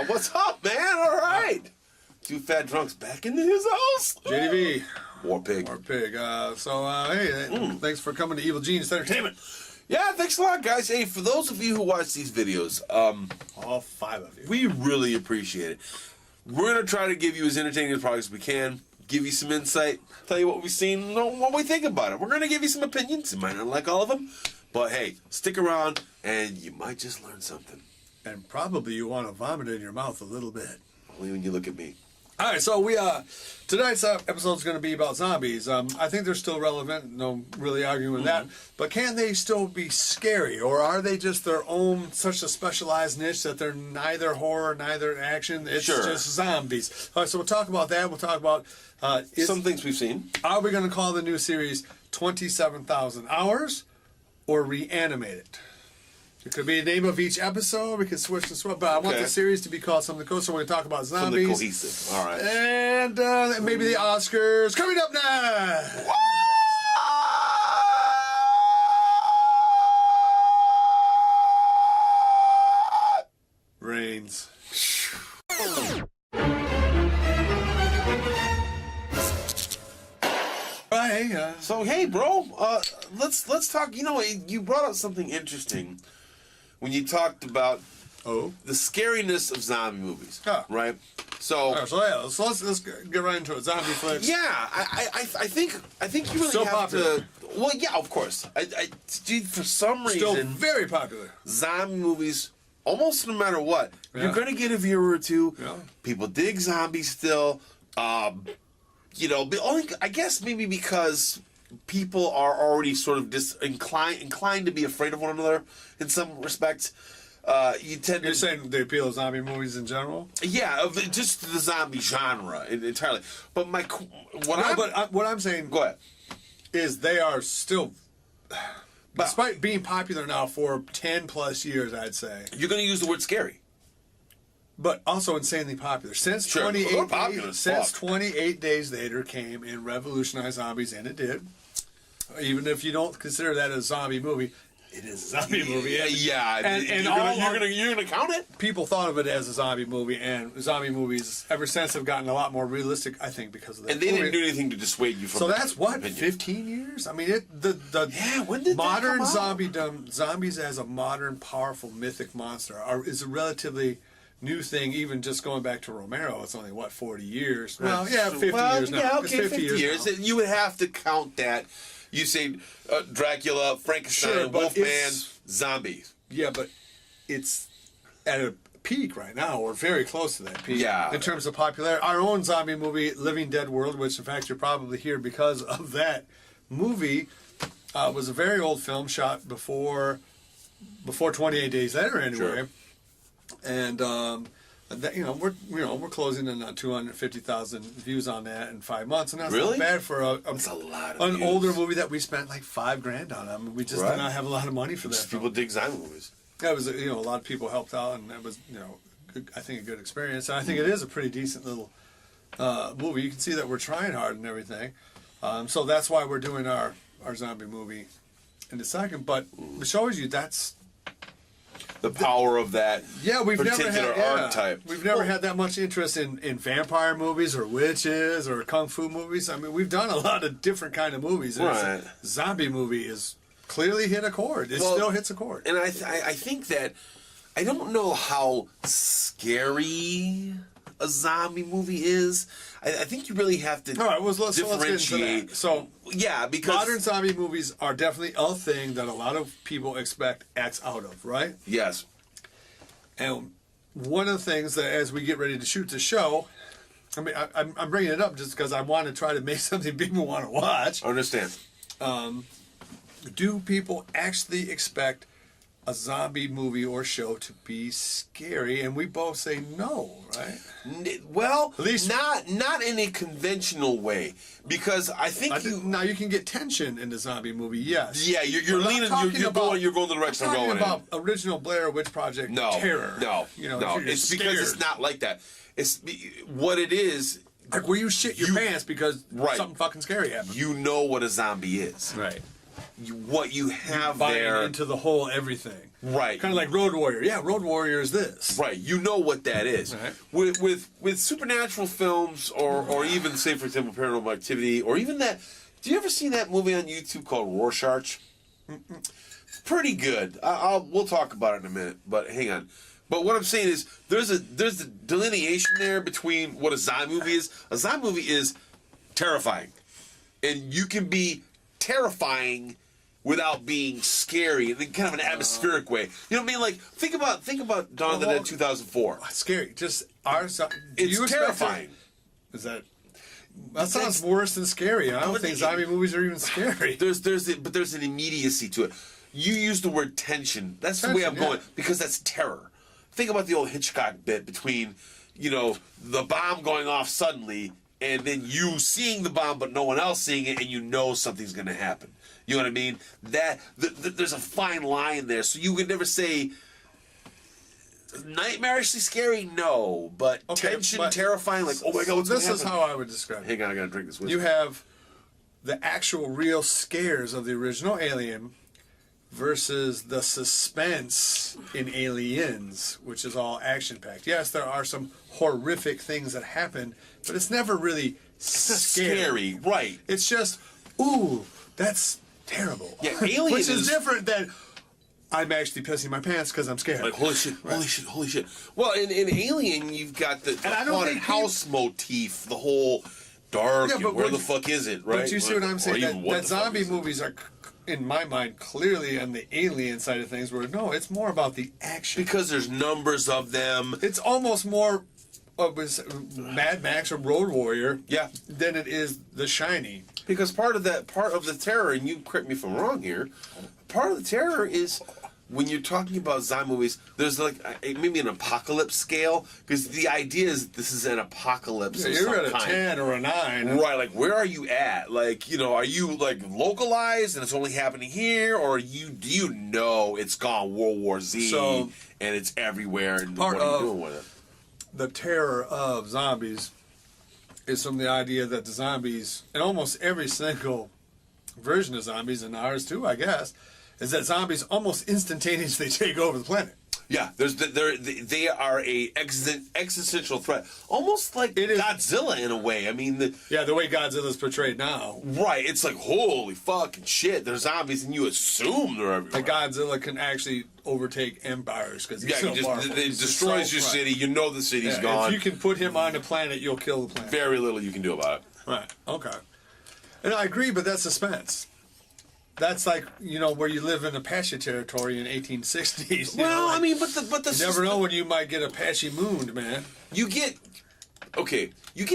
What's up, man? All right. Two fat drunks back into his house. JDV Warpig. Hey, thanks for coming to Evil Genius Entertainment. Yeah, thanks a lot, guys. Hey, for those of you who watch these videos, all 5 of you, we really appreciate it. We're going to try to give you as entertaining as probably as we can, give you some insight, tell you what we've seen, what we think about it. We're going to give you some opinions. You might not like all of them, but hey, stick around and you might just learn something. And probably you want to vomit in your mouth a little bit. Only when you look at me. All right, so tonight's episode is going to be about zombies. I think they're still relevant. No, really arguing with that. But can they still be scary, or are they just their own such a specialized niche that they're neither horror, neither action? It's just zombies. All right, so we'll talk about that. We'll talk about some things we've seen. Are we going to call the new series 27,000 Hours or Reanimated? It could be the name of each episode. We could switch and swap, but I want the series to be called something cool. So we're going to talk about zombies. Something cohesive. All right. And maybe the Oscars coming up next. Reigns. So hey, bro, let's talk. You know, you brought up something interesting when you talked about the scariness of zombie movies, right? So, let's get right into it. Zombie flicks. Yeah, I think you really have popular. to. Well, yeah, of course. Dude, for some reason, still very popular. Zombie movies, almost no matter what, you're gonna get a viewer or two. Yeah. People dig zombies still. You know, I guess maybe because people are already sort of inclined to be afraid of one another in some respects. You're saying they appeal to zombie movies in general? Yeah, just the zombie genre entirely. But what I'm saying, go ahead, is they are still, despite being popular now for 10 plus years, I'd say. You're going to use the word scary. But also insanely popular. Since 28 Days Later came and revolutionized zombies, and it did. Even if you don't consider that a zombie movie, it is a zombie movie. Yeah. And you're gonna count it? People thought of it as a zombie movie, and zombie movies ever since have gotten a lot more realistic, I think, because of that. And they didn't do anything to dissuade you from So that's what, 15 years? I mean, when did modern that come zombiedom, zombies as a modern, powerful, mythic monster is a relatively new thing. Even just going back to Romero, it's only 40 years. Well, yeah, 50 years now. Yeah, okay, 50 years. You would have to count that. You say Dracula, Frankenstein, Wolfman, zombies. Yeah, but it's at a peak right now. We're very close to that peak. Yeah. In terms of popularity. Our own zombie movie, Living Dead World, which in fact you're probably here because of that movie, was a very old film shot before 28 Days Later anyway. Sure. And we're closing in on 250,000 views on that in 5 months, and that's not bad for that's a lot of an views. older movie that we spent like $5,000 on. I mean, we just did not have a lot of money for that. People dig zombie movies. That was a lot of people helped out, and that was I think a good experience. And I think it is a pretty decent little movie. You can see that we're trying hard and everything. So that's why we're doing our zombie movie in a second. But it shows you that's the power of that we've particular never had, archetype. We've never had that much interest in vampire movies or witches or kung fu movies. I mean, we've done a lot of different kind of movies. Right. Zombie movie is clearly hit a chord. It still hits a chord. And I think that I don't know how scary a zombie movie is. I think you really have to let's differentiate. get into that. So yeah, because modern zombie movies are definitely a thing that a lot of people expect acts out of, right? Yes. And one of the things that as we get ready to shoot the show, I mean, I'm bringing it up just because I want to try to make something people want to watch. I understand. Do people actually expect a zombie movie or show to be scary? And we both say no, right? Well, at least not in a conventional way, because I think now you can get tension in the zombie movie. Yes. Yeah, you're leaning. You're going the direction I'm going. I'm talking about original Blair Witch Project terror. No. It's because it's not like that. It's what it is. Like where you shit your pants because something fucking scary happened. You know what a zombie is, right? what you have buying there into the whole everything. Right. Kind of like Road Warrior. Yeah, Road Warrior is this. Right, you know what that is. Right. With supernatural films, or even, say, for example, Paranormal Activity, or even that... Do you ever see that movie on YouTube called Rorschach? Pretty good. We'll talk about it in a minute, but hang on. But what I'm saying is, there's a delineation there between what a zombie movie is. A zombie movie is terrifying. And you can be terrifying without being scary in kind of an atmospheric way. You know what I mean? Like, think about Dawn of the Dead 2004. Scary. Just It's terrifying. That sounds worse than scary. I don't think zombie movies are even scary. There's an immediacy to it. You use the word tension. That's the way I'm going, because that's terror. Think about the old Hitchcock bit between, the bomb going off suddenly and then you seeing the bomb but no one else seeing it, and you know something's going to happen. You know what I mean? There's a fine line there. So you could never say nightmarishly scary, no, but tension, terrifying, like, oh my God, what's going to happen? This is how I would describe it. Hang on, I got to drink this whiskey. You have the actual real scares of the original Alien versus the suspense in Aliens, which is all action-packed. Yes, there are some horrific things that happen, but it's never really scary. Right. It's just, ooh, that's terrible. Yeah, Alien which is different than, I'm actually pissing my pants because I'm scared. Like, holy shit, holy shit. Well, in Alien, you've got the haunted house motif, the whole dark, and where the fuck is it, right? But you see what I'm saying? That zombie movies are, in my mind, clearly on the Alien side of things, where, no, it's more about the action. Because there's numbers of them. It's almost more of Mad Max or Road Warrior than it is The Shining. Because part of the terror, and you correct me if I'm wrong here, part of the terror is when you're talking about zombie movies, there's like maybe an apocalypse scale, because the idea is this is an apocalypse of some you're at kind. a 10 or a 9. Right, like where are you at? Like, are you like localized and it's only happening here, or do you know it's gone World War Z and it's everywhere, and what are you doing with it? The terror of zombies is from the idea that the zombies, and almost every single version of zombies, and ours too, I guess, is that zombies almost instantaneously take over the planet. Yeah, they are a existential threat, almost like Godzilla in a way. I mean, the way Godzilla's portrayed now. Right, it's like, holy fucking shit, they're zombies, and you assume they're everywhere. Like Godzilla can actually overtake empires because he's so powerful. It destroys your city. You know the city's gone. If you can put him on the planet, you'll kill the planet. Very little you can do about it. Right. Okay. And I agree, but that's suspense. That's like, where you live in Apache territory in 1860s. Well, I mean, but the you never know when you might get Apache mooned, man. You get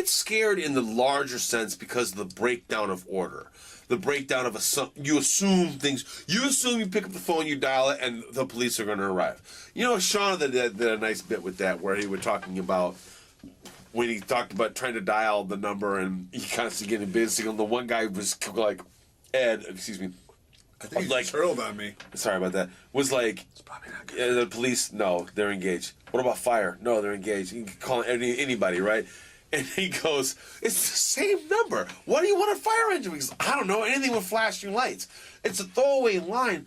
scared in the larger sense because of the breakdown of order. The breakdown of you assume things. You assume you pick up the phone, you dial it, and the police are going to arrive. Sean did a nice bit with that, where he was talking about when he talked about trying to dial the number and he constantly getting a busy signal. The one guy was like, excuse me. I think he hurled on me. Sorry about that. Was like, it's probably not good. The police, no, they're engaged. What about fire? No, they're engaged. You can call anybody, right? And he goes, it's the same number. Why do you want a fire engine? Because I don't know, anything with flashing lights. It's a throwaway line.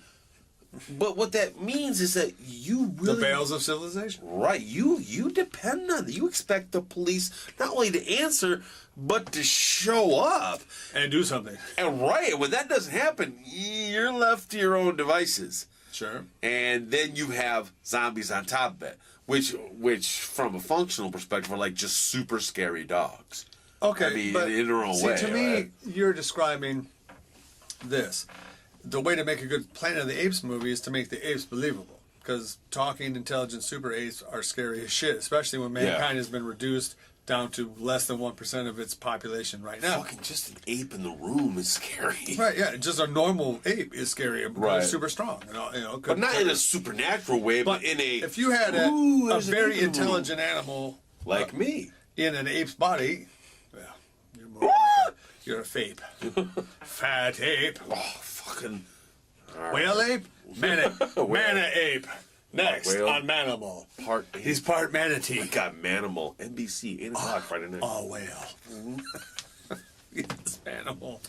But what that means is that you really... The veils of civilization. Right. You depend on... You expect the police not only to answer, but to show up. And do something. And when that doesn't happen, you're left to your own devices. Sure. And then you have zombies on top of it, which from a functional perspective are like just super scary dogs. Okay, I mean, but in their own way. To me, you're describing this. The way to make a good Planet of the Apes movie is to make the apes believable. Because talking, intelligent super apes are scary as shit, especially when mankind has been reduced down to less than 1% of its population right now. Fucking just an ape in the room is scary. Right, yeah. Just a normal ape is scary. Right. It's super strong. But not in a supernatural way, but in a... If you had a very intelligent animal... Like me. In an ape's body... You're a fape. Fat ape. Oh, fucking... Whale ape? Mana ape. Next on Manimal. Part ape. He's part manatee. I got Manimal. NBC, 8 o'clock Friday night. Oh, whale. Yes, Manimal.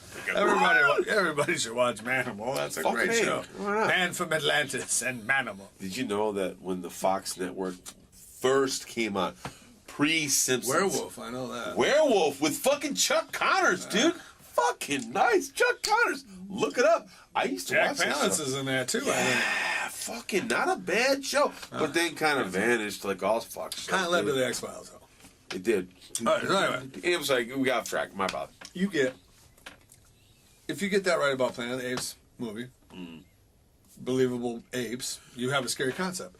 Everybody should watch Manimal. That's a great show. Man from Atlantis and Manimal. Did you know that when the Fox Network first came on, pre-Simpsons... Werewolf, I know that. Werewolf with fucking Chuck Connors, dude. Fucking nice. Chuck Connors. Look it up. I used to watch that show. Jack Palance is in there, too, I think. Fucking not a bad show. But then kind of vanished like all Fox shows. Kind of led to the X-Files, though. It did. All right, so anyway. It was like, we got off track. My bad. If you get that right about Planet of the Apes movie, believable apes, you have a scary concept.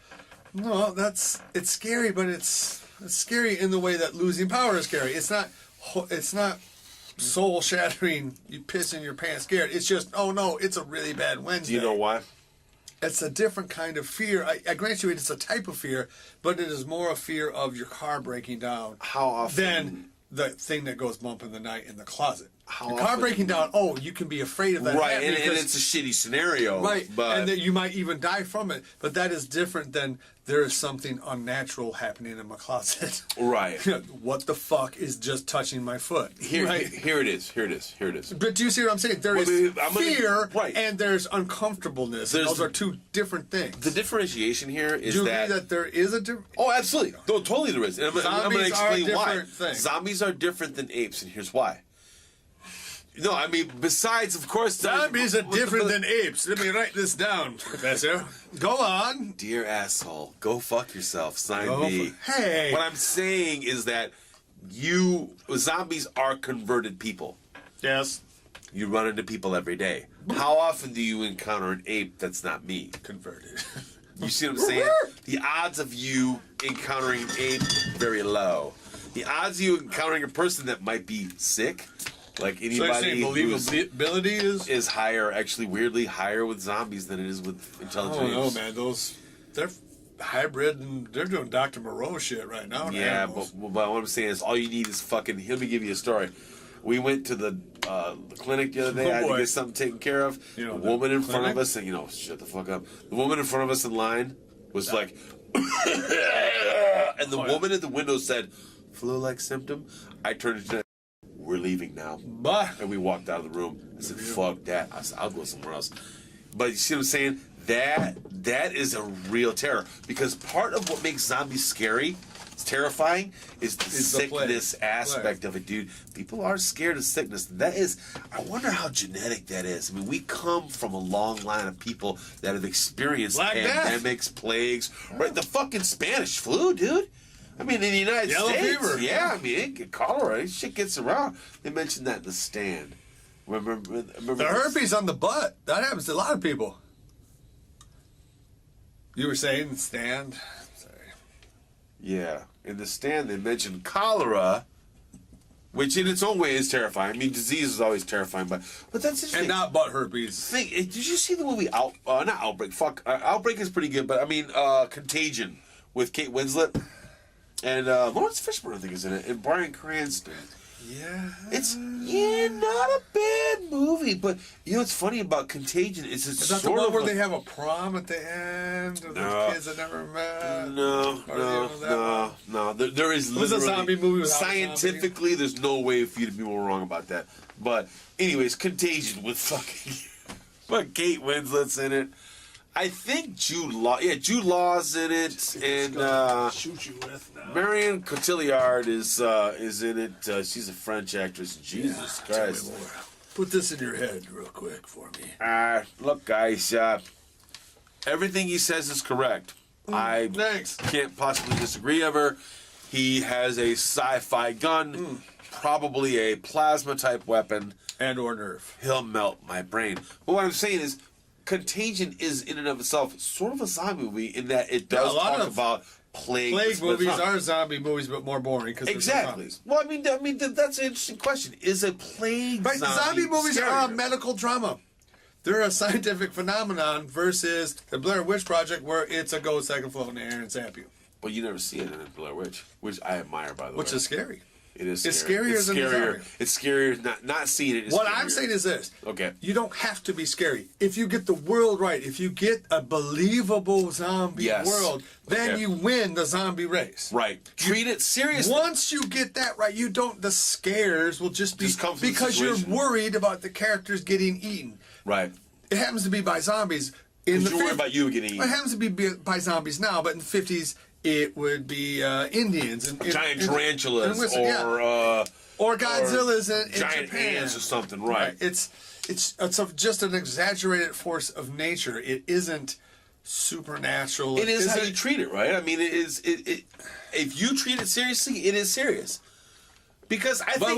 No, it's scary, but it's scary in the way that losing power is scary. It's not soul shattering. You piss in your pants scared. It's just, oh no, it's a really bad Wednesday. Do you know why? It's a different kind of fear. I grant you it's a type of fear, but it is more a fear of your car breaking down. How often? Than the thing that goes bump in the night in the closet. How car often? breaking down, you can be afraid of that. Right, and it's a shitty scenario. Right, but and that you might even die from it. But that is different than there is something unnatural happening in my closet. Right. What the fuck is just touching my foot? Here it is. But do you see what I'm saying? There is fear right. and there's uncomfortableness. And those are two different things. The differentiation here is do you agree that there is a difference? Oh, absolutely. No, totally there is. And I'm going to explain why. Thing. Zombies are different than apes, and here's why. No, I mean, besides, of course... Zombies are different than apes. Let me write this down, Professor. Go on. Dear asshole, go fuck yourself. Sign me. Hey. What I'm saying is that zombies are converted people. Yes. You run into people every day. How often do you encounter an ape that's not me? Converted. You see what I'm saying? The odds of you encountering an ape, very low. The odds of you encountering a person that might be sick... Like anybody believability is higher, actually weirdly higher with zombies than it is with intelligent apes. I don't know, man. They're hybrid and they're doing Dr. Moreau shit right now. Yeah, but what I'm saying is all you need is fucking... Let me give you a story. We went to the clinic the other day. I had to get something taken care of. The woman in front of us, and shut the fuck up. The woman in front of us in line was like... and the woman at the window said, flu-like symptom. I turned to... We're leaving now. Bye. And we walked out of the room. I said, fuck that. I said, I'll go somewhere else. But you see what I'm saying? That is a real terror. Because part of what makes zombies scary, it's terrifying, is the sickness aspect of it, dude. People are scared of sickness. That is, I wonder how genetic that is. I mean, we come from a long line of people that have experienced pandemics, plagues, right? The fucking Spanish flu, dude. I mean, in the United States, fever. Yeah, I mean, cholera, shit gets around. They mentioned that in The Stand. Remember the herpes on the butt. That happens to a lot of people. You were saying The Stand? Sorry. Yeah, in The Stand they mentioned cholera, which in its own way is terrifying. I mean, disease is always terrifying, but that's interesting. And not butt herpes. Did you see the movie not Outbreak? Outbreak is pretty good, but I mean, Contagion with Kate Winslet. And Lawrence Fishburne, I think, is in it, and Bryan Cranston. Yeah. It's not a bad movie, but what's funny about Contagion is it's that sort the one of where they have a prom at the end of the kids that never met? No. There is literally... It was a zombie movie without scientifically, there's no way for you to be more wrong about that. But anyways, Contagion with fucking Kate Winslet's in it. I think Jude Law's in it, and shoot you with now. Marion Cotillard is in it. She's a French actress. Jesus Christ! Put this in your head real quick for me. Look, guys, everything he says is correct. I can't possibly disagree ever. He has a sci-fi gun, probably a plasma type weapon, and or nerve. He'll melt my brain. But what I'm saying is, Contagion is in and of itself sort of a zombie movie in that it does talk about plague. Plague movies are zombie movies, but more boring. Exactly. Well, I mean, that's an interesting question. Is a plague zombie movies scarier? are a medical drama. They're a scientific phenomenon versus the Blair Witch Project, where it's a ghost that can float in the air and zap you. Well, you never see it in the Blair Witch, which I admire, by the way. Which is scary. It is. It's scary. scarier than the zombie. It's scarier. Not seeing it. What scarier. I'm saying is this. Okay. You don't have to be scary. If you get the world right, if you get a believable zombie world, then you win the zombie race. Right. Treat it seriously. Once you get that right, you don't. The scares will just be Just come from the because you're situation. worried about the characters getting eaten. Right. It happens to be by zombies. In the You're worried about you getting eaten. It happens to be by zombies now, but in the 50s it would be Indians and Giant tarantulas or Godzilla's in giant Japan. ants or something. Right. It's just an exaggerated force of nature. It isn't supernatural. It is how you treat it, right? I mean, it is. If you treat it seriously, it is serious. Because I think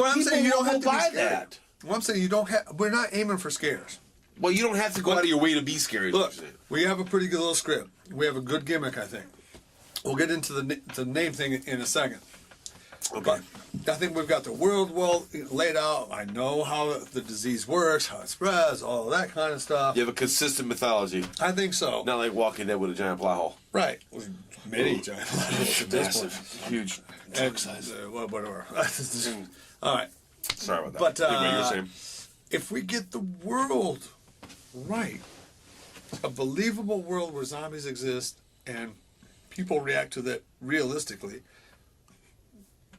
people will buy that. Well, I'm saying you don't have. We're not aiming for scares. Well, you don't have to go out of your way to be scary. Look, we have a pretty good little script. We have a good gimmick, I think. We'll get into the name thing in a second. Okay. But I think we've got the world well laid out. I know how the disease works, how it spreads, all that kind of stuff. You have a consistent mythology. I think so. Not like Walking Dead with a giant plow hole. Right. Many giant plot at this point. Massive. Huge. And, whatever. All right. Sorry about that. But Anyway, you were saying. if we get the world right, a believable world where zombies exist and people react to that realistically,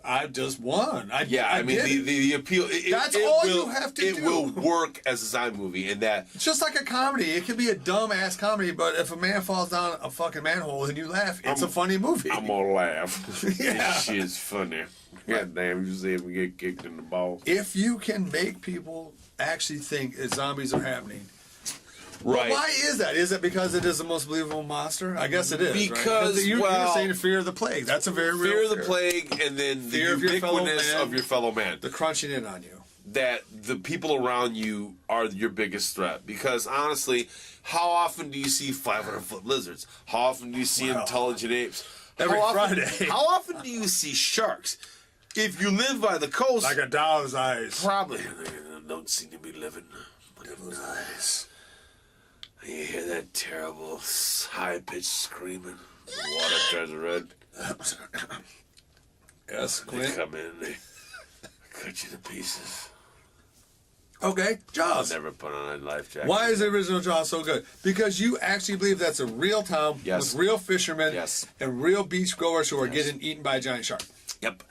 I just won. I mean, the appeal. That's all you have to do. It will work as a zombie movie, in that It's just like a comedy. It could be a dumb-ass comedy, but if a man falls down a fucking manhole and you laugh, it's a funny movie. I'm gonna laugh. Yeah. This shit's funny. God damn, you see if we get kicked in the balls. If you can make people actually think that zombies are happening. Right. Well, why is that? Is it because it is the most believable monster? I guess it is. Because, right? You're saying fear of the plague. That's a very real fear of the plague, and then Fear of the your fellow ubiquitous man. of your fellow man. The crunching in on you. That the people around you are your biggest threat. Because honestly, how often do you see 500-foot lizards? How often do you see intelligent apes? Every Friday. How often do you see sharks? If you live by the coast, Like a dog's eyes. probably don't seem to be living. Nice. You hear that terrible high-pitched screaming. The water turns red. Yes, They Clint. come in, they cut you to pieces. Okay, I'll Jaws. never put on a life jacket. Why is the original Jaws so good? Because you actually believe that's a real town Yes. with real fishermen Yes. and real beachgoers who are Yes. getting eaten by a giant shark. Yep.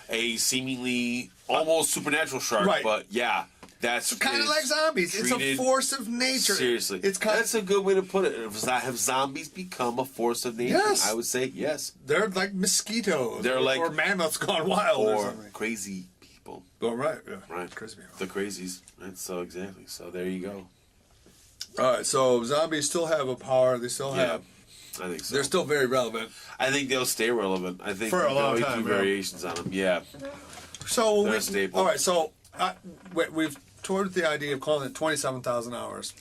A seemingly almost supernatural shark, Right. but yeah, that's Kind of like zombies. It's a treated force of nature. Seriously, It's kind that's a good way to put it. Have zombies become a force of nature? Yes. I would say yes. They're like mosquitoes. They're like- or mammoths gone wild or Or something. crazy people. Oh, right. Yeah. Right. Crazy. The crazies. Right. So exactly. So there you go. All right. So zombies still have a power. They still Yeah. have. I think so. They're still very relevant. I think they'll stay relevant. I think For a long they'll time, do yeah. variations on them. Yeah. So They're a staple. all right. So we've toured the idea of calling it 27,000 hours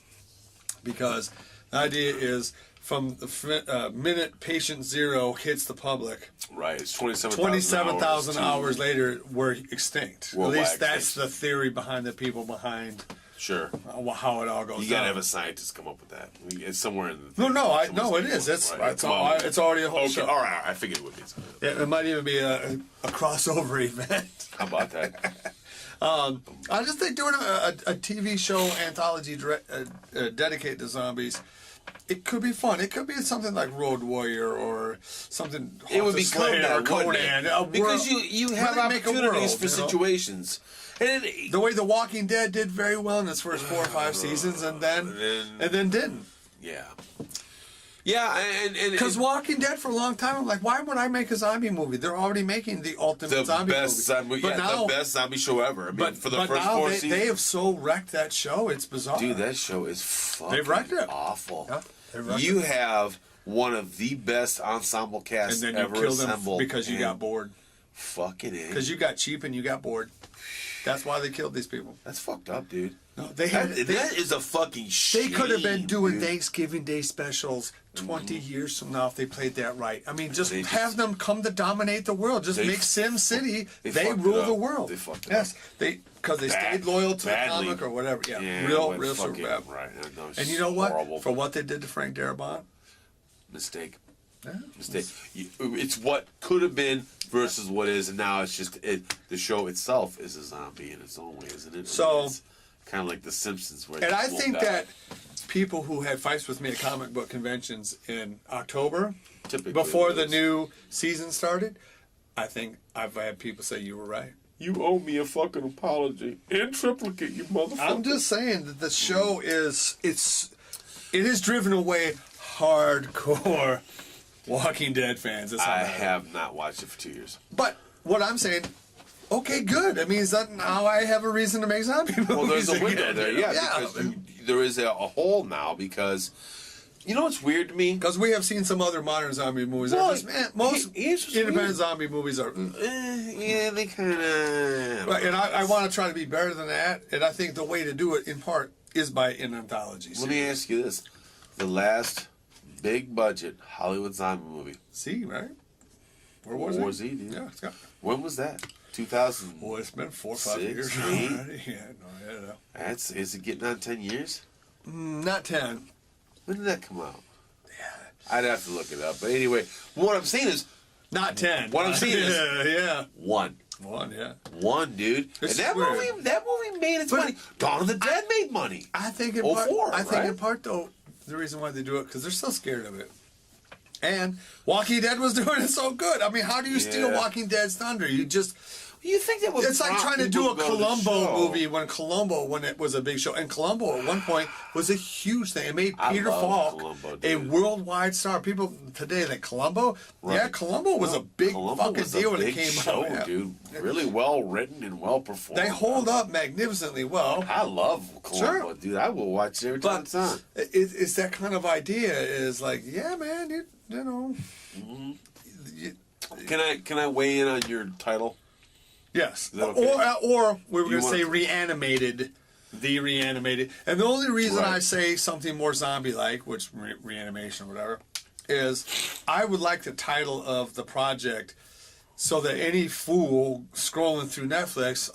because the idea is from the minute patient zero hits the public, Right. It's 27,000 27,000 hours to- later we're extinct. Worldwide At least that's extinction. the theory behind the people behind Sure. how it all goes. You gotta down. have a scientist come up with that. It's somewhere in the. No, it someone's is. thinking It's of it, right? it's, Come all, on. it's already a whole Okay, show. all right. I figured it would be. Yeah, it might even be a crossover event. How about that? I just think doing a TV show anthology dedicated to zombies, it could be fun. It could be something like Road Warrior or something. It would Haunted become Slayer that, or wouldn't Conan. it? Because you have really make a opportunities world, for you know? situations. And The way The Walking Dead did very well in its first 4 or 5 seasons, and then didn't. yeah. Yeah, and Because Walking Dead for a long time, I'm like, why would I make a zombie movie? They're already making the ultimate the zombie best movie. zombie, But now, the best zombie show ever. I mean, but for the but first now 4 they seasons, have so wrecked that show. It's bizarre. dude, that show is fucking They've wrecked it. awful. Yeah, they've wrecked You it. have one of the best ensemble casts And then you ever kill them assembled because you and got bored. Fucking A. Because you got cheap and you got bored. That's why they killed these people. That's fucked up, dude. No, they had. That is a fucking They shame. could have been doing dude. Thanksgiving Day specials 20 years from now if they played that right. I mean, just They have just- them come to dominate the world. Just They make Sim City. they They fucked it rule up. the world. They fucked it yes, because they Bad- stayed loyal to badly. the comic or whatever. Yeah, Yeah, real but super fucking- bad. Right. No, it's And you know what? horrible. For what they did to Frank Darabont, Mistake. yeah, Mistake. It's what could have been versus what is, and now it's just the show itself is a zombie in its own way, isn't it? So it's kind of like The Simpsons, where and I think that people who had fights with me at comic book conventions in October, typically before the new season started, I think I've had people say you were right. You owe me a fucking apology in triplicate, you motherfucker. I'm just saying that the show it has driven away hardcore Walking Dead fans. I have not watched it for 2 years. But what I'm saying, okay, good. It means that now I have a reason to make zombie movies. Well, there's a window again. there, because there is a hole now, because you know what's weird to me? Because we have seen some other modern zombie movies. Well, most here's what's independent weird. zombie movies are. Yeah, they kind of. Right, and I want to try to be better than that. And I think the way to do it, in part, is by an anthology series. Let me ask you this: the last big budget Hollywood zombie movie. See, right? Where World was War it? Z, dude. Yeah, it's got. When was that? 2000. Boy, it's been 4 or 5 6, years 8? already. Yeah, no, I don't know. Is it getting on 10 years? Not 10. When did that come out? I'd have to look it up. But anyway, what I'm saying is... Not 10. What I'm saying is... Yeah. One, yeah. One, dude. It's and weird. that movie made its money. Dawn of the Dead made money. I think in 04, part, right? in part, though, the reason why they do it, because they're so scared of it. And Walking Dead was doing it so good. I mean, how do you steal Walking Dead's thunder? You just... You think that would... It's like trying to do a people to go to the Columbo show. movie when it was a big show. And Columbo, at one point, was a huge thing. It made I Peter love Falk Columbo, a dude. worldwide star. People today think Columbo? Right. Yeah, Columbo was a big Columbo fucking was deal a when it big came show, out. Yeah. Dude. Really well written and well performed. They hold up magnificently well. I love Columbo, Sure. dude. I will watch it every time it's on. It's that kind of idea is like, yeah, man, you know. Can I weigh in on your title? Yes. that okay? Or we were You going to say want- Reanimated. The Reanimated. And the only reason Right. I say something more zombie-like, which reanimation or whatever, is I would like the title of the project so that any fool scrolling through Netflix,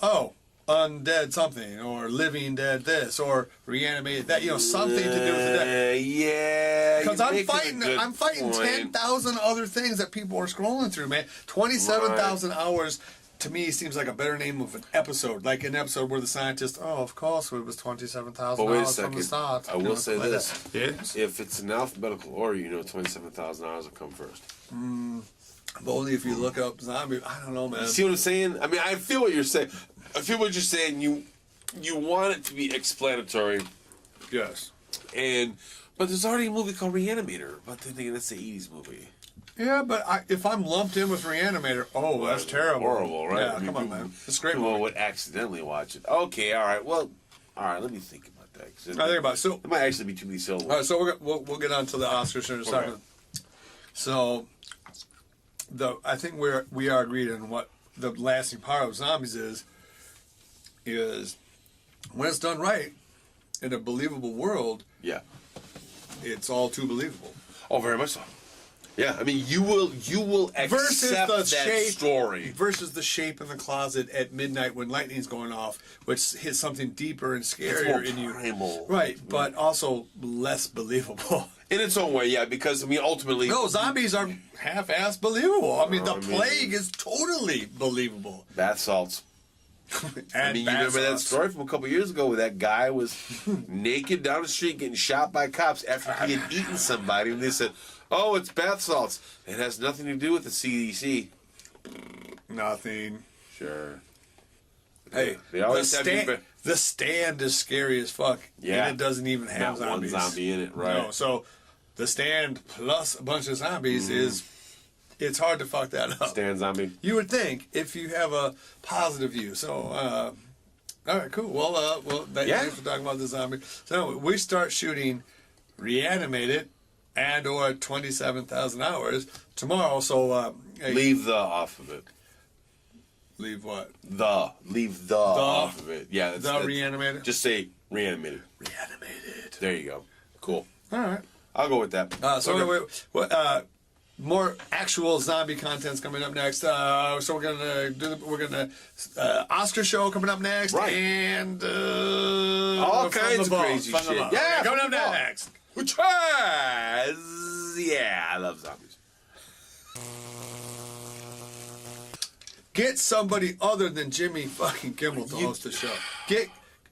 undead something, or living dead this, or reanimated that, something to do with the dead. Yeah. Because you're I'm making a fighting good point. 10,000 other things that people are scrolling through, man. 27,000 hours to me seems like a better name of an episode. Like an episode where the scientist, of course, it was 27,000 But wait a hours from the second. start. I will say like this. that. Yes. If it's in alphabetical order, 27,000 hours will come first. But only if you look up zombie. I don't know, man. You see what I'm saying? I mean, I feel what you're saying. I feel what you're saying. You want it to be explanatory, Yes. but there's already a movie called Reanimator. But then again, that's the 80s movie. Yeah, but if I'm lumped in with Reanimator, that's terrible. Horrible, right? Yeah, I mean, come on, people- man. It's a great people movie. would accidentally watch it. Okay, all right. Well, all right. Let me think about that. 'Cause I think about it. So, there might actually be too many syllables. all right, so we'll get on to the Oscars in a second. So, I think we are agreed on what the lasting part of zombies is when it's done right in a believable world, Yeah. it's all too believable. Oh, very much so. Yeah, I mean, you will Versus accept the that shape story. versus the shape in the closet at midnight when lightning's going off, which hits something deeper and It's scarier more in you. primal. Right, but also less believable. In its own way, yeah, because, I mean, ultimately... No, zombies are half-ass believable. I mean, the I mean- plague is totally believable. Bath salts. And I mean, you remember that story from a couple years ago where that guy was naked down the street getting shot by cops after he had eaten somebody, and they said, oh, it's bath salts. It has nothing to do with the CDC. Nothing. Sure. Hey, They always have you... the Stand is scary as fuck. Yeah. And it doesn't even have Not one zombies. zombie in it, right. No, so the Stand plus a bunch of zombies is... It's hard to fuck that up. Stand zombie. You would think if you have a positive view. So, all right, cool. Well, thanks for talking about the zombie. So we start shooting Reanimated and or 27,000 hours tomorrow. So hey, Leave the off of it. leave what? Leave the off of it. Yeah. The Reanimated. Just say Reanimated. Reanimated. There you go. Cool. All right. I'll go with that. So Okay. anyway, more actual zombie content's coming up next. So we're gonna Oscar show coming up next, Right. and All From kinds the of Vault, crazy From the shit. Vault. Yeah, Okay, coming From up the Vault. next. Yeah, I love zombies. Get somebody other than Jimmy fucking Kimmel to host the show.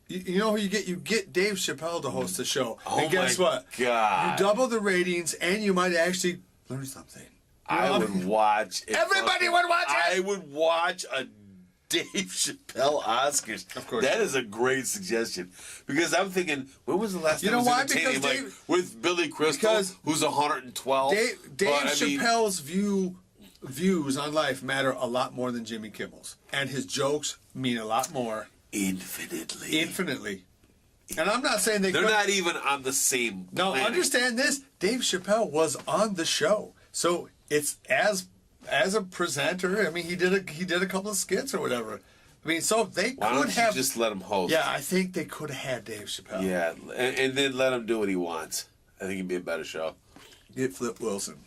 You know who you get? You get Dave Chappelle to host the show. Oh and guess what? God. You double the ratings, and you might actually learn something. I would watch. Everybody would watch it. I would watch a Dave Chappelle Oscars. Of course. That is a great suggestion. Because I'm thinking, when was the last time You know it was why? entertaining? Because Like, Dave- with Billy Crystal, because who's 112. Dave But, I mean, Chappelle's views on life matter a lot more than Jimmy Kimmel's, and his jokes mean a lot more. Infinitely. And I'm not saying They're not even on the same No, planet. understand this. Dave Chappelle was on the show, so it's as a presenter. I mean, he did a couple of skits or whatever. I mean, so they Why could don't have you just let him host? Yeah, I think they could have had Dave Chappelle. Yeah, and then let him do what he wants. I think it'd be a better show. Get Flip Wilson.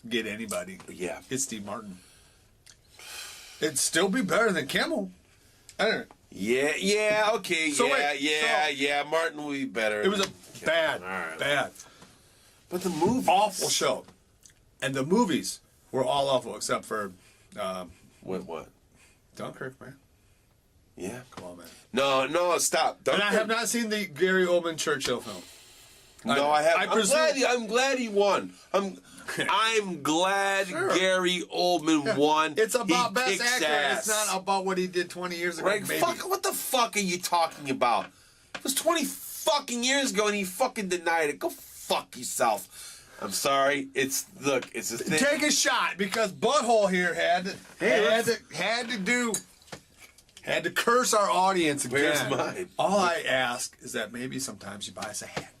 Get anybody. Yeah. Get Steve Martin. It'd still be better than Kimmel. I don't know. Yeah, okay, So yeah. Martin would be better. It was a bad. But the movie, Awful show. And the movies were all awful except for What? Dunkirk, man. Yeah. Come on, man. No, stop. And I have not seen the Gary Oldman Churchill film. No, I have. I I'm glad he won. I'm glad Gary Oldman won. It's about He best kicks actor. ass. It's not about what he did 20 years ago. Right? Maybe. What the fuck are you talking about? It was 20 fucking years ago, and he fucking denied it. Go fuck yourself. I'm sorry. It's a thing. Take a shot because Butthole here had to curse our audience again. Where's mine? All I ask is that maybe sometimes you buy us a hat.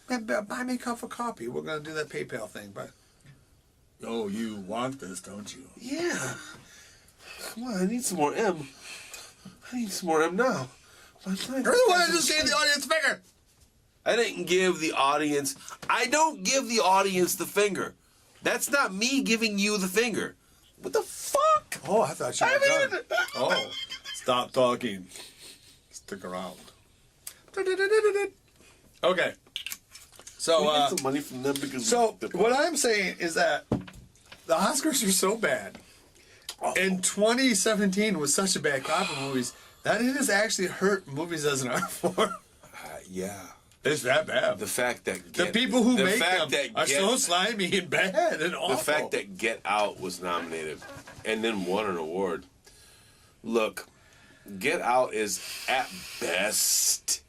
Man, buy me a cup of coffee. We're gonna do that PayPal thing, but oh, you want this, don't you? Yeah. Come on, I need some more M. I need some more M now. You're the one that just gave the audience finger. I didn't give the audience. I don't give the audience the finger. That's not me giving you the finger. What the fuck? Oh, I thought you were done. Oh, stop talking. Stick around. Okay. So, we get some money from them because. So what I'm saying is that the Oscars are so bad, and 2017 was such a bad crop of movies that it has actually hurt movies as an art form. Yeah. It's that bad. The fact that The people who make them are so slimy and bad and awful. The fact that Get Out was nominated and then won an award. Look, Get Out is at best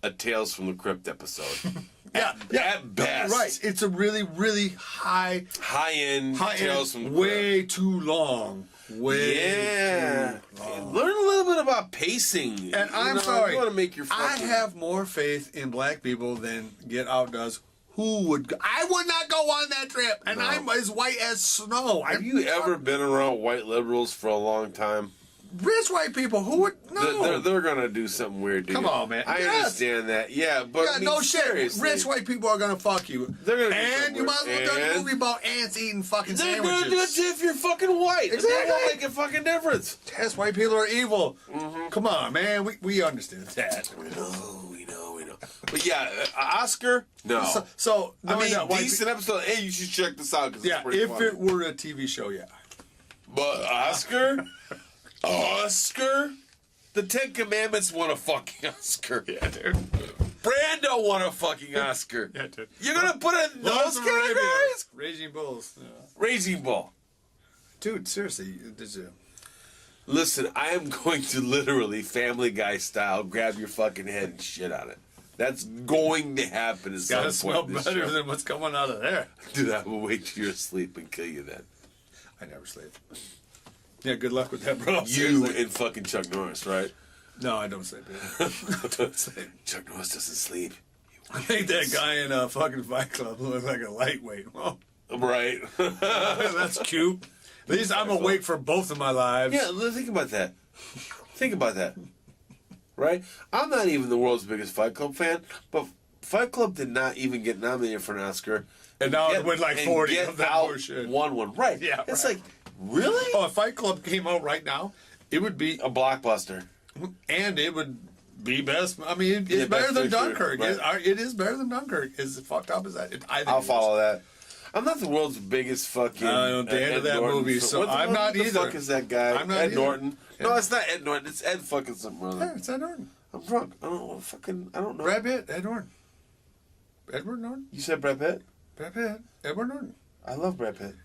a Tales from the Crypt episode. At best. Right. It's a really, really high-end Tales from the Crypt. way too long. Yeah. Too long. Learn a little bit about pacing. And I'm sorry. You want to make your I fucking... have more faith in black people than Get Out does. Who would go? I would not go on that trip, and No. I'm as white as snow. Have you ever been around white liberals for a long time? Rich white people who would no. They're gonna do something weird, dude. Come on, man. I understand that. Yeah, but I mean, no shit. seriously. Rich white people are gonna fuck you. They're gonna do and something you might as well weird. do a And movie about ants eating fucking they're sandwiches. gonna do it too if you're fucking white. Exactly. It won't make a fucking difference. Yes, white people are evil. Come on, man. We understand that. We know. But yeah, Oscar? No. So I mean, that white decent episode. Hey, you should check this out because Yeah, it's pretty if funny. it were a TV show, yeah. But Oscar? The Ten Commandments won a fucking Oscar. Yeah, dude. Brando won a fucking Oscar. Yeah, dude. You're gonna put it in those Lawrence of Arabia. categories? Raging Bulls. Yeah. Raging Bull. Dude, seriously, did you? Listen, I am going to literally Family Guy style grab your fucking head and shit on it. That's going to happen at some Gotta point smell in this better show. than what's coming out of there. Dude, I will wait till you're asleep and kill you then. I never sleep. Yeah, good luck with that, bro. You Seriously. and fucking Chuck Norris, right? No, I don't sleep. Don't sleep. Chuck Norris doesn't sleep. I think that guy in fucking Fight Club looks like a lightweight. Well, Right. that's cute. At least I'm awake for both of my lives. Yeah, think about that. Think about that. Right? I'm not even the world's biggest Fight Club fan, but Fight Club did not even get nominated for an Oscar. And now it went like 40 Get of that Out bullshit. won one. Right. Yeah, It's right. like, really? Oh, if Fight Club came out right now, it would be, A blockbuster. and it would be best. I mean, it's Yeah, better best than picture, Dunkirk. right. It is better than Dunkirk. As fucked up as that. I think I'll it follow was. that. I'm not the world's biggest fucking. I don't the end of that Norton movie, fan. so I'm not either. What the fuck is that guy? I'm not Ed either. Norton. Yeah. No, it's not Ed Norton. It's Ed fucking something or other. Yeah, it's Ed Norton. I'm drunk. I don't know. Fucking. I don't know. Brad Pitt, Ed Norton. Edward Norton? You said Brad Pitt? Brad Pitt, Edward Norton. I love Brad Pitt.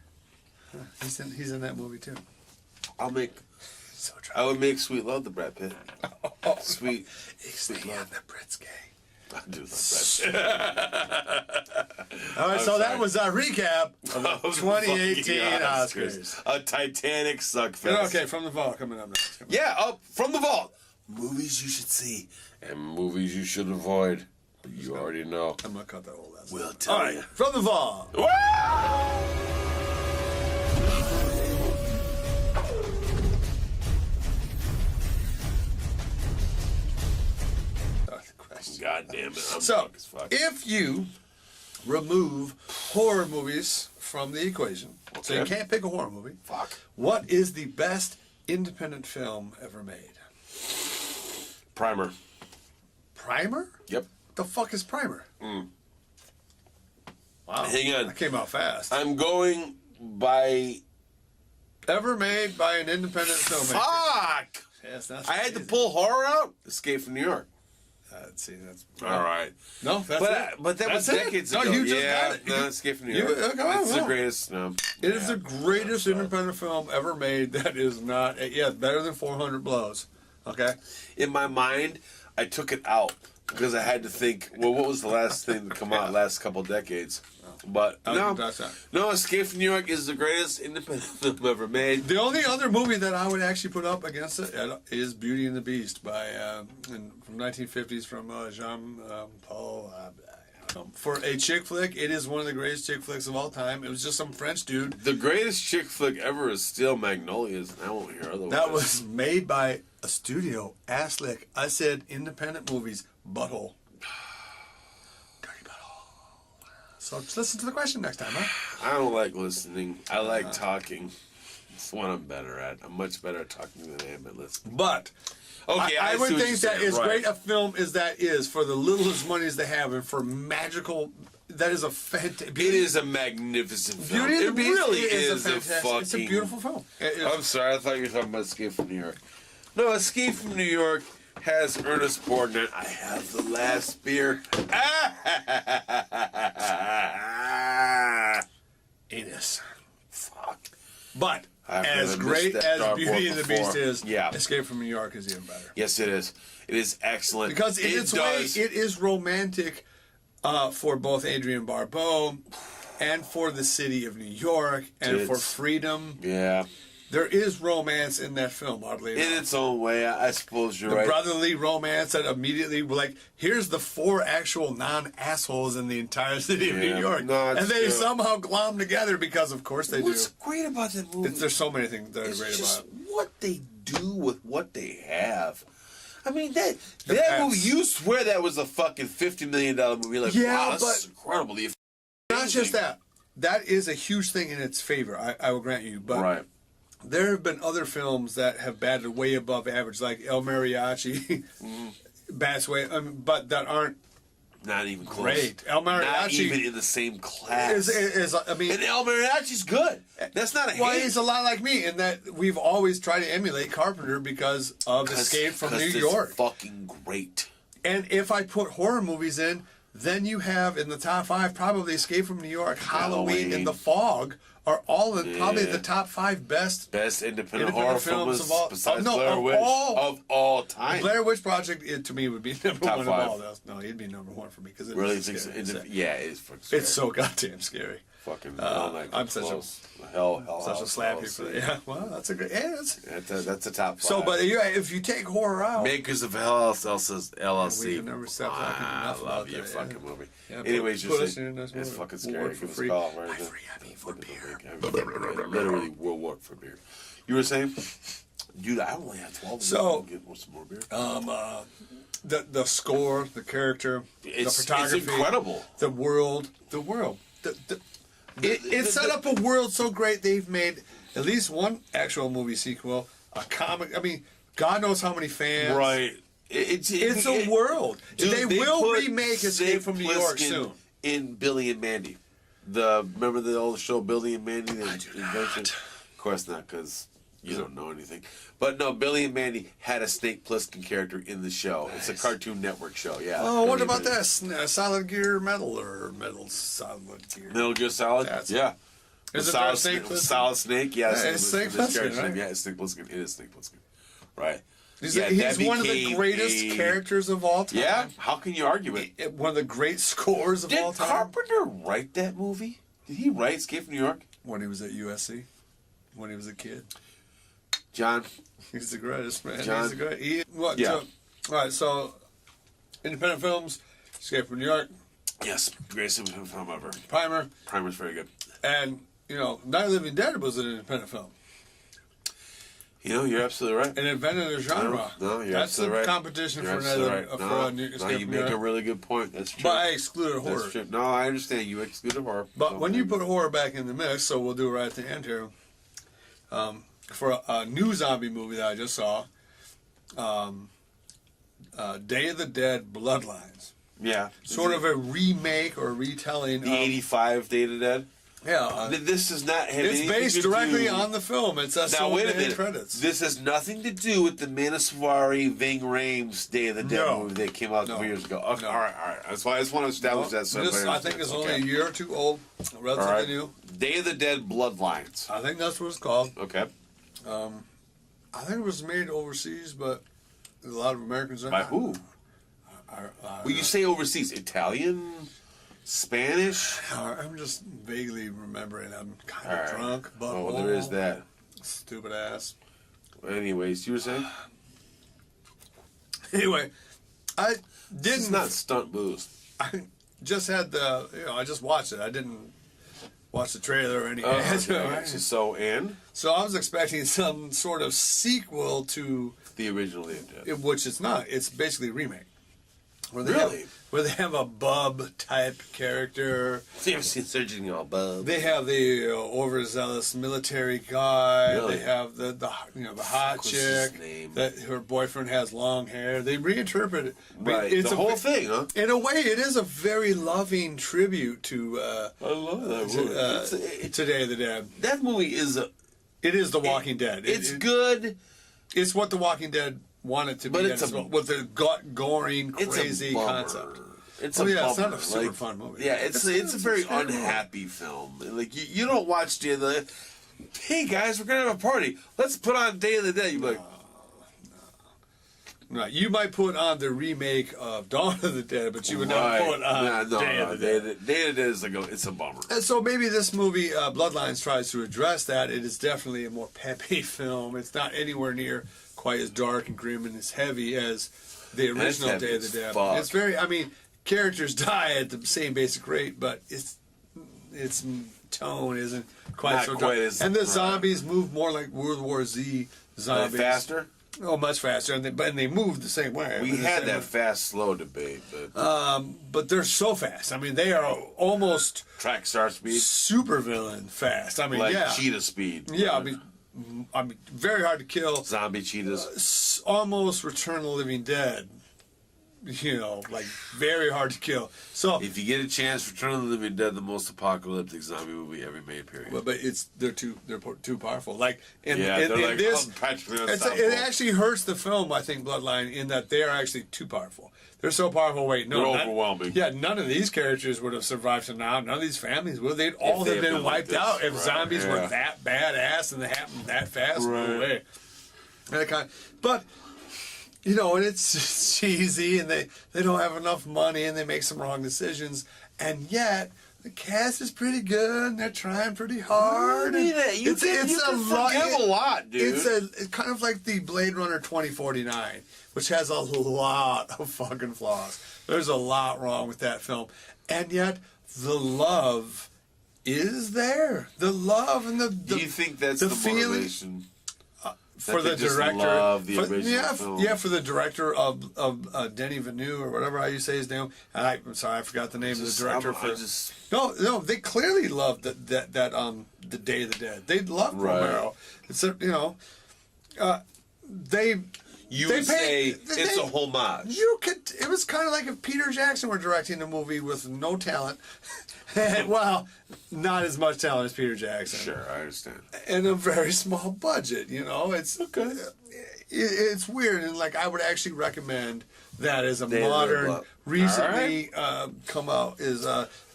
He's in that movie too. I'll make. So I would make Sweet Love to Brad Pitt. Oh, Sweet. Sweet Love. The Brit's gay. I do love Brad Pitt. All right, so that was our recap of the Of 2018 fucking Oscars. A Titanic suckfest. Okay, from the vault coming up next. Yeah, up from the vault. Movies you should see and movies you should avoid. You already know. I'm gonna cut that whole last. We'll tell All right, you. from the vault. Woo! God damn it. I'm So, drunk as fuck. if you remove horror movies from the equation, so you Okay. can't pick a horror movie, Fuck. what is the best independent film ever made? Primer. Primer? Yep. The fuck is Primer? Wow. Hang on. That came out fast. I'm going by. Ever made by an independent filmmaker. Fuck! Yes, that's I had to easy. pull horror out. Escape from New York. See, that's All right. No, that's it. But that was That's it. decades No, ago. you just yeah, got it. No, Escape from New You- York. okay, well, It's the well. greatest. No. It is the greatest independent film ever made that is not, yeah, better than 400 Blows. Okay? In my mind, I took it out because I had to think, well, what was the last thing to come out last couple decades? But no, That's not. no, Escape from New York is the greatest independent film ever made. The only other movie that I would actually put up against it is Beauty and the Beast by from 1950s from Jean Paul. For a chick flick, it is one of the greatest chick flicks of all time. It was just some French dude. The greatest chick flick ever is still Magnolias, and I won't hear otherwise. That was made by a studio. Asslick. I said independent movies. Butthole. Dirty butthole. So just listen to the question next time, huh? I don't like listening. I like talking. It's what I'm better at. I'm much better at talking than I am at listening. But Okay, I see would what think you're that saying, as right. great a film as that is, for the littlest monies they have, and for magical, that is a fantastic. It is a magnificent film. Beauty and the It Beast really is a a fantastic. fucking. It's a beautiful film. I'm sorry, I thought you were talking about Escape from New York. No, Escape from New York has Ernest Borgnine. I have the last beer. Anus. Fuck. But I've as never great missed that as dartboard Beauty and the Beast before. is, Yeah. Escape from New York is even better. Yes, it is. It is excellent. Because in its way, it is romantic for both Adrienne Barbeau and for the city of New York and for freedom. Yeah. There is romance in that film, oddly enough. In its own way, I suppose you're The right. brotherly romance that immediately, like, here's the 4 actual non-assholes in the entire city of New Yeah. York. No, it's and they true. somehow glom together because, of course, they What's do. great about that movie? There's so many things that are It's great just about it. what they do with what they have. I mean, that Apes. movie, you swear that was a fucking $50 million movie. Like, Yeah, wow, that's but- incredible. The Not just that. That is a huge thing in its favor, I will grant you. But Right. there have been other films that have batted way above average, like El Mariachi, Bat's Way, but that aren't Not even close. great. El Not Mariachi even in the same class. I mean, and El Mariachi's good. That's not a well, hate. he's a lot like me in that we've always tried to emulate Carpenter because of Escape from New it's York. fucking great. And if I put horror movies in, then you have in the top 5 probably Escape from New York, Halloween, and The Fog are all in probably the top 5 best independent horror films films of all. besides no, Blair of Witch all- of all time. Blair Witch Project, to me, would be number Top 1 5. of all those. No, he'd be number 1 for me because really is thinks scary. yeah, it is fucking scary. It's so goddamn scary. fucking I'm such a hell such a slappy for that. Yeah, well, that's a good. Yeah, that's a top 5. so, but if you take horror out, Makers of Hell LLC. we can never stop talking I enough love about your that, fucking yeah. movie. Yeah, Anyways, put us just in this it's movie. fucking We'll scary. work for Give us a free. call, right? By free, I mean for beer. Literally, we'll work for beer. You were saying, dude, I only had 12. So, get some more beer. The score, the character, the photography, it's incredible. the world. It set up a world so great they've made at least one actual movie sequel, a comic. I mean, God knows how many fans. Right. It's a world. Dude, they will put remake Escape from New York Plissken soon. in Billy and Mandy. Remember the old show Billy and Mandy? I do not. Of course not, because you don't know anything. But no, Billy and Mandy had a Snake Plissken character in the show. Nice. It's a Cartoon Network show, yeah. Oh, what about that? Solid Gear Metal or Metal Solid Gear? Metal Gear Solid? Yeah. Is it Solid Snake Plissken? Solid Snake, yes. Yeah, it's Snake Plissken, right? Yeah, it's Snake Plissken. It is Snake Plissken. Right. He's one of the greatest characters of all time. Yeah, how can you argue it? One of the great scores of all time. Did Carpenter write that movie? Did he write Escape from New York? When he was at USC. When he was a kid. John. He's the greatest, man. John. He's the great. All right, so independent films, Escape from New York. Yes, greatest independent film ever. Primer's very good. And, Night of the Living Dead was an independent film. You're absolutely right. It invented a genre. No, you're That's absolutely right. That's the competition you're for another. Right. You make a really good point. That's true. But I excluded horror. That's true. No, I understand. You excluded horror. But when you put horror back in the mix, so we'll do it right at the end here. For a new zombie movie that I just saw, Day of the Dead Bloodlines. Yeah. Sort of a remake or retelling. The 85 Day of the Dead? Yeah. This is not. It's based directly on the film. It's a now, wait a minute. Credits. This has nothing to do with the Manaswari Ving Rhames Day of the Dead movie that came out a couple years ago. Okay, all right. That's why I just want to establish that. So I think it's only a year or two old. Relatively new. Day of the Dead Bloodlines. I think that's what it's called. Okay. I think it was made overseas, but there's a lot of Americans. By who? Well, you say overseas. Italian? Spanish? I'm just vaguely remembering. I'm kind of drunk. But well, there is that. Stupid ass. Anyways, you were saying? Anyway, I didn't. It's not stunt booze. I just had I just watched it. I didn't watch the trailer or anything. Okay. So I was expecting some sort of sequel to the original Day of the Dead, which it's not. It's basically a remake. Really? Where they have a bub type character. So you've seen Surgeon all bub. They have the overzealous military guy. Really? They have the hot chick. That her boyfriend has long hair. They reinterpret it. Right. It's the whole thing, huh? In a way, it is a very loving tribute to. I love that movie. To Day of the Dead. That movie is It is The Walking Dead. It's good. It's what The Walking Dead wanted to be, with the goring, crazy concept. It's it's not a super fun movie. Yeah, it's a very unhappy film. Like you don't watch Day of the Dead. Hey guys, we're gonna have a party. Let's put on Day of the Dead. You're like, no. You might put on the remake of Dawn of the Dead, but you would not put on Day of the Dead. Day of the Dead is it's a bummer. And so maybe this movie, Bloodlines, tries to address that. It is definitely a more peppy film. It's not anywhere near quite as dark and grim and as heavy as the original Day of the Dead. It's very, characters die at the same basic rate, but its tone isn't quite so dark. And the zombies move more like World War Z zombies. Faster? Oh, much faster, and they move the same way. We had that fast-slow debate, but they're so fast. They are almost track star speed, super villain fast. cheetah speed. Yeah, very hard to kill. Zombie cheetahs. Almost Return of the Living Dead. Very hard to kill. So if you get a chance, Return of the Living Dead, the most apocalyptic zombie movie ever made. Period. But they're too powerful. In this, practically unstoppable. It actually hurts the film. I think Bloodline in that they are actually too powerful. They're so powerful. They're overwhelming. Yeah, none of these characters would have survived to now. None of these families would. They'd all have been wiped out if zombies were that badass and they happened that fast. Right. No way. But. And it's cheesy, and they don't have enough money, and they make some wrong decisions, and yet the cast is pretty good, and they're trying pretty hard. You can forgive a lot, dude. It's kind of like the Blade Runner 2049, which has a lot of fucking flaws. There's a lot wrong with that film, and yet the love is there. The love and the Do you think that's the motivation? For the director, love the original film. Yeah, for the director of Denis Villeneuve or whatever how you say his name. And I'm sorry, I forgot the name of the director. No, they clearly loved that the Day of the Dead. They loved Romero. It's it's a homage. It was kind of like if Peter Jackson were directing a movie with no talent, Well, not as much talent as Peter Jackson. Sure, I understand. And a very small budget, you know. It's Okay. It's weird, and like I would actually recommend that as a Day of the modern, Blood. recently come out is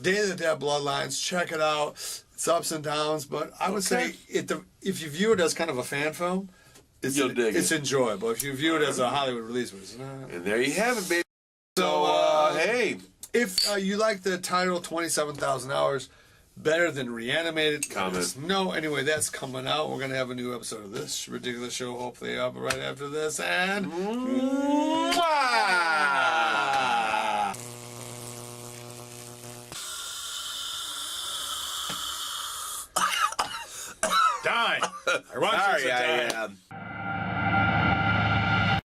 Day of the Dead Bloodlines. Check it out. It's ups and downs, but I would say if you view it as kind of a fan film, You'll dig it's it. enjoyable. If you view it as a Hollywood release, it's not. And there you have it, baby. So, hey. If you like the title 27,000 Hours better than Reanimated, Comment. let us know. Anyway, that's coming out. We're going to have a new episode of this ridiculous show, hopefully up right after this. And die. I want you to die. Sorry,